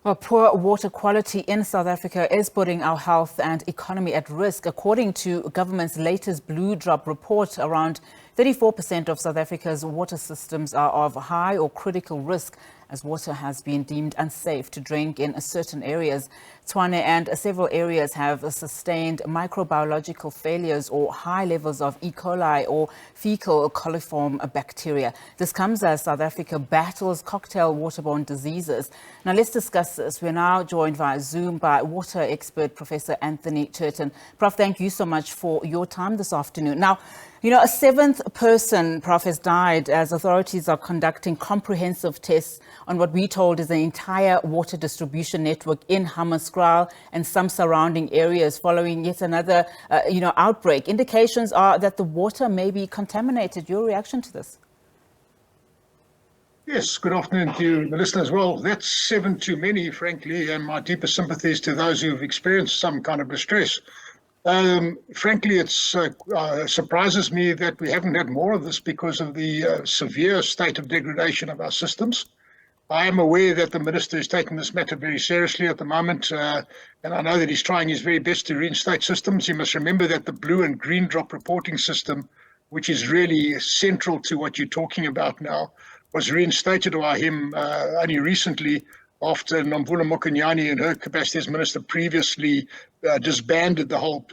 Well, poor water quality in South Africa is putting our health and economy at risk. According to government's latest Blue Drop report, around 34% of South Africa's water systems are of high or critical risk, as water has been deemed unsafe to drink in certain areas. Tshwane and several areas have sustained microbiological failures or high levels of E. coli or faecal coliform bacteria. This comes as South Africa battles cocktail waterborne diseases. Now, let's discuss this. We're now joined via Zoom by water expert Professor Anthony Turton. Prof, thank you so much for your time this afternoon. Now, a seventh person, Prof, has died as authorities are conducting comprehensive tests on what we told is the entire water distribution network in Hammanskraal and some surrounding areas following yet another, outbreak. Indications are that the water may be contaminated. Your reaction to this? Yes, good afternoon to you, the listeners. Well, that's 7 too many, frankly, and my deepest sympathies to those who've experienced some kind of distress. Frankly, it surprises me that we haven't had more of this because of the severe state of degradation of our systems. I am aware that the Minister is taking this matter very seriously at the moment, and I know that he's trying his very best to reinstate systems. You must remember that the blue and green drop reporting system, which is really central to what you're talking about now, was reinstated by him only recently after Nomvula Mokonyane in her capacity as Minister previously disbanded the whole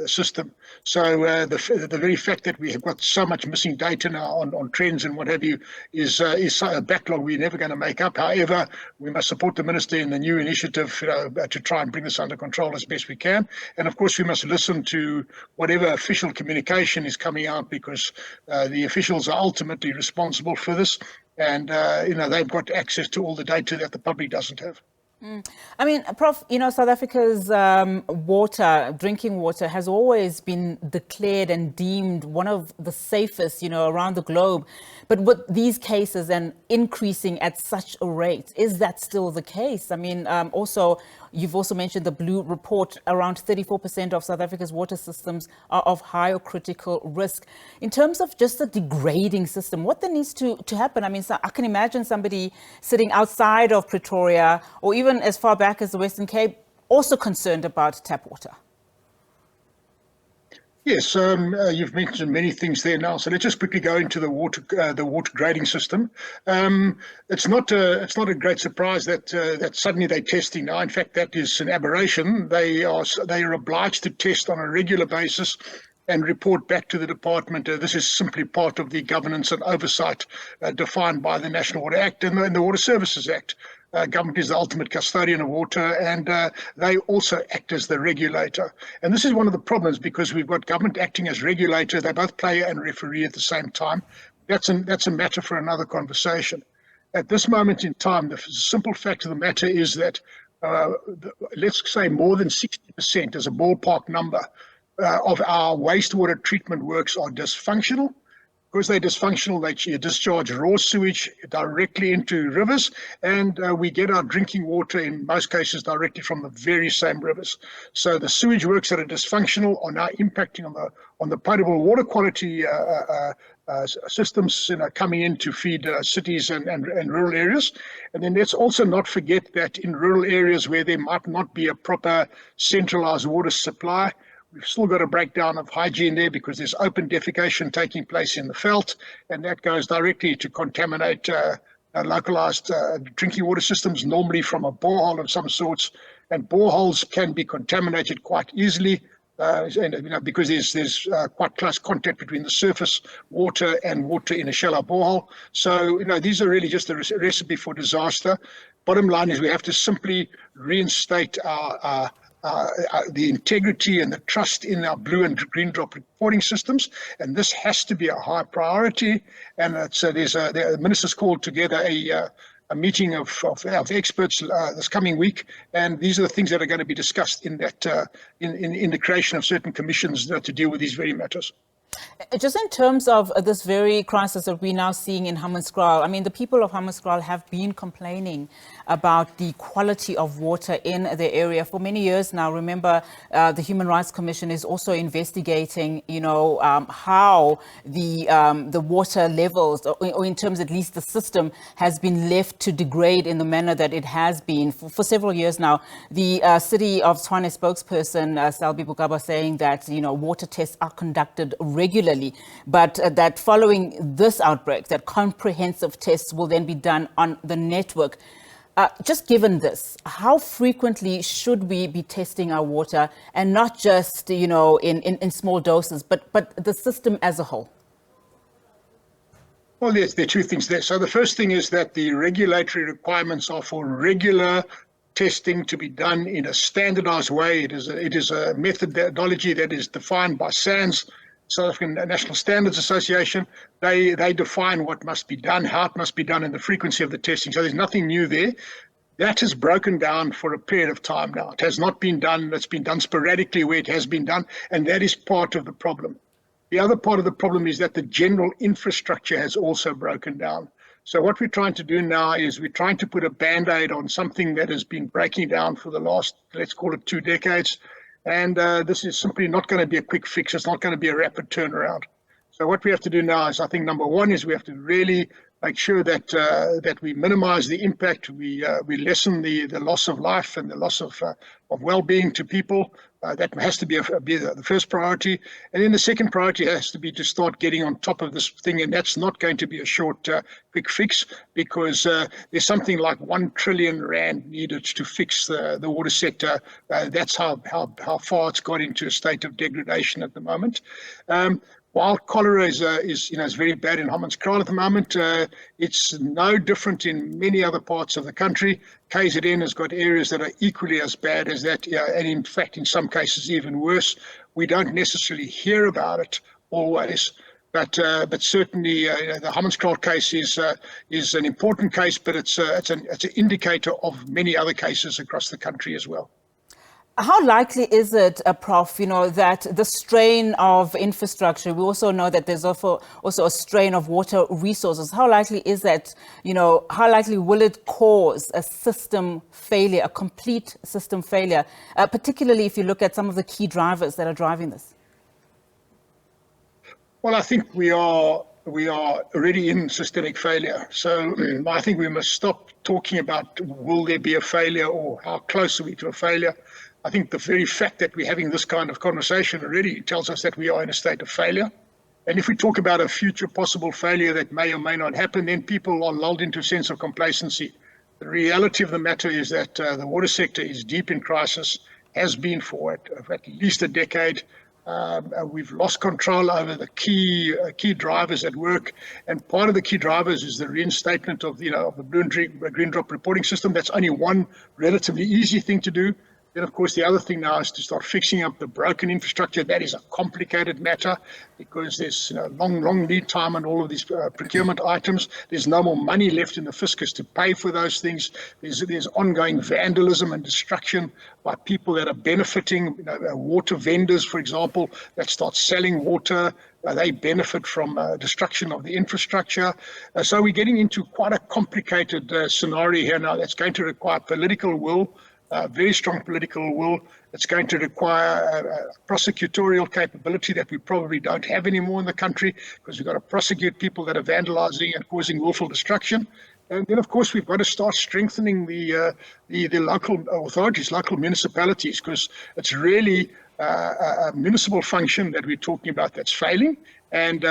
system. So the very fact that we have got so much missing data now on trends and what have you is a backlog we're never going to make up. However, we must support the Minister in the new initiative to try and bring this under control as best we can. And of course, we must listen to whatever official communication is coming out, because the officials are ultimately responsible for this. And, they've got access to all the data that the public doesn't have. I mean, Prof, South Africa's drinking water has always been declared and deemed one of the safest, around the globe. But with these cases and increasing at such a rate, is that still the case? I mean, you've also mentioned the Blue report, around 34% of South Africa's water systems are of high or critical risk. In terms of just the degrading system, what then needs to happen? I mean, so I can imagine somebody sitting outside of Pretoria or even as far back as the Western Cape also concerned about tap water. Yes, you've mentioned many things there now. So let's just quickly go into the water grading system. It's not a great surprise that suddenly they're testing now. In fact, that is an aberration. They are obliged to test on a regular basis and report back to the department. This is simply part of the governance and oversight defined by the National Water Act and the Water Services Act. Government is the ultimate custodian of water, and they also act as the regulator. And this is one of the problems, because we've got government acting as regulator. They both player and referee at the same time. That's a matter for another conversation. At this moment in time, the simple fact of the matter is that, let's say more than 60% as a ballpark number of our wastewater treatment works are dysfunctional. Because they're dysfunctional, they discharge raw sewage directly into rivers, and we get our drinking water, in most cases, directly from the very same rivers. So the sewage works that are dysfunctional are now impacting on the potable water quality systems coming in to feed cities and rural areas. And then let's also not forget that in rural areas where there might not be a proper centralized water supply, we've still got a breakdown of hygiene there, because there's open defecation taking place in the veld, and that goes directly to contaminate localized drinking water systems, normally from a borehole of some sorts. And boreholes can be contaminated quite easily, because there's quite close contact between the surface water and water in a shallow borehole. So, these are really just a recipe for disaster. Bottom line is we have to simply reinstate the integrity and the trust in our blue and green drop reporting systems, and this has to be a high priority. And the minister's called together a meeting of experts this coming week, and these are the things that are going to be discussed in that in the creation of certain commissions to deal with these very matters. Just in terms of this very crisis that we're now seeing in Hammanskraal, I mean, the people of Hammanskraal have been complaining about the quality of water in the area for many years now. Remember, the Human Rights Commission is also investigating, how the water levels, or in terms at least the system, has been left to degrade in the manner that it has been for several years now. The City of Tshwane spokesperson, Selby Bugaba, saying that, water tests are conducted regularly, but that following this outbreak, that comprehensive tests will then be done on the network. Just given this, how frequently should we be testing our water, and not just, in small doses, but the system as a whole? Well, there are two things there. So the first thing is that the regulatory requirements are for regular testing to be done in a standardized way. It is a methodology that is defined by SANS, South African National Standards Association. They define what must be done, how it must be done, and the frequency of the testing. So there's nothing new there. That has broken down for a period of time now. It has not been done. It's been done sporadically where it has been done, and that is part of the problem. The other part of the problem is that the general infrastructure has also broken down. So what we're trying to do now is we're trying to put a Band-Aid on something that has been breaking down for the last, let's call it 2 decades. And this is simply not going to be a quick fix. It's not going to be a rapid turnaround. So what we have to do now is, I think, number one is we have to really make sure that we minimize the impact, we lessen the loss of life and the loss of well-being to people. That has to be the first priority. And then the second priority has to be to start getting on top of this thing. And that's not going to be a short, quick fix, because there's something like 1 trillion rand needed to fix the water sector. That's how far it's got into a state of degradation at the moment. While cholera is very bad in Hammanskraal at the moment, it's no different in many other parts of the country. KZN has got areas that are equally as bad as that, and in fact, in some cases, even worse. We don't necessarily hear about it always, but certainly the Hammanskraal case is an important case, but it's an indicator of many other cases across the country as well. How likely is it, Prof, that the strain of infrastructure, we also know that there's also a strain of water resources. How likely is that, how likely will it cause a system failure, a complete system failure, particularly if you look at some of the key drivers that are driving this? Well, I think we are already in systemic failure. So I think we must stop talking about will there be a failure or how close are we to a failure. I think the very fact that we're having this kind of conversation already tells us that we are in a state of failure. And if we talk about a future possible failure that may or may not happen, then people are lulled into a sense of complacency. The reality of the matter is that the water sector is deep in crisis, has been for at least a decade. We've lost control over the key drivers at work, and part of the key drivers is the reinstatement of the green drop reporting system. That's only one relatively easy thing to do. Then, of course, the other thing now is to start fixing up the broken infrastructure. That is a complicated matter because there's long lead time on all of these procurement items. There's no more money left in the fiscus to pay for those things. There's ongoing vandalism and destruction by people that are benefiting. Water vendors, for example, that start selling water. They benefit from destruction of the infrastructure. So we're getting into quite a complicated scenario here now that's going to require political will. Very strong political will. It's going to require prosecutorial capability that we probably don't have anymore in the country, because we've got to prosecute people that are vandalizing and causing willful destruction. And then, of course, we've got to start strengthening the local authorities, local municipalities, because it's really a municipal function that we're talking about that's failing. And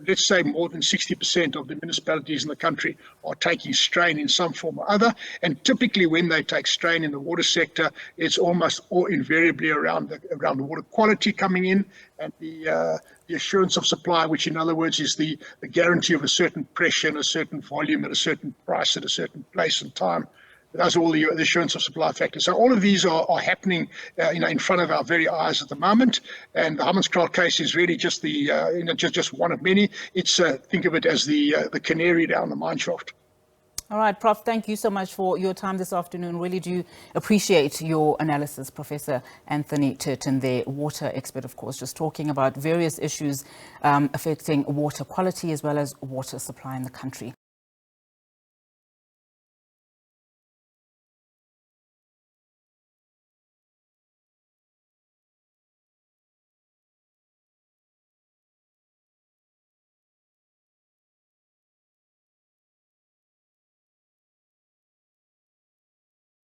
let's say more than 60% of the municipalities in the country are taking strain in some form or other. And typically when they take strain in the water sector, it's almost invariably around the water quality coming in and the assurance of supply, which in other words is the guarantee of a certain pressure and a certain volume at a certain price at a certain place and time. Those are all the assurance of supply factors. So all of these are happening, in front of our very eyes at the moment. And the Hammanskraal case is really just just one of many. It's think of it as the canary down the mine shaft. All right, Prof, thank you so much for your time this afternoon. Really do appreciate your analysis, Professor Anthony Turton, the water expert, of course, just talking about various issues affecting water quality as well as water supply in the country.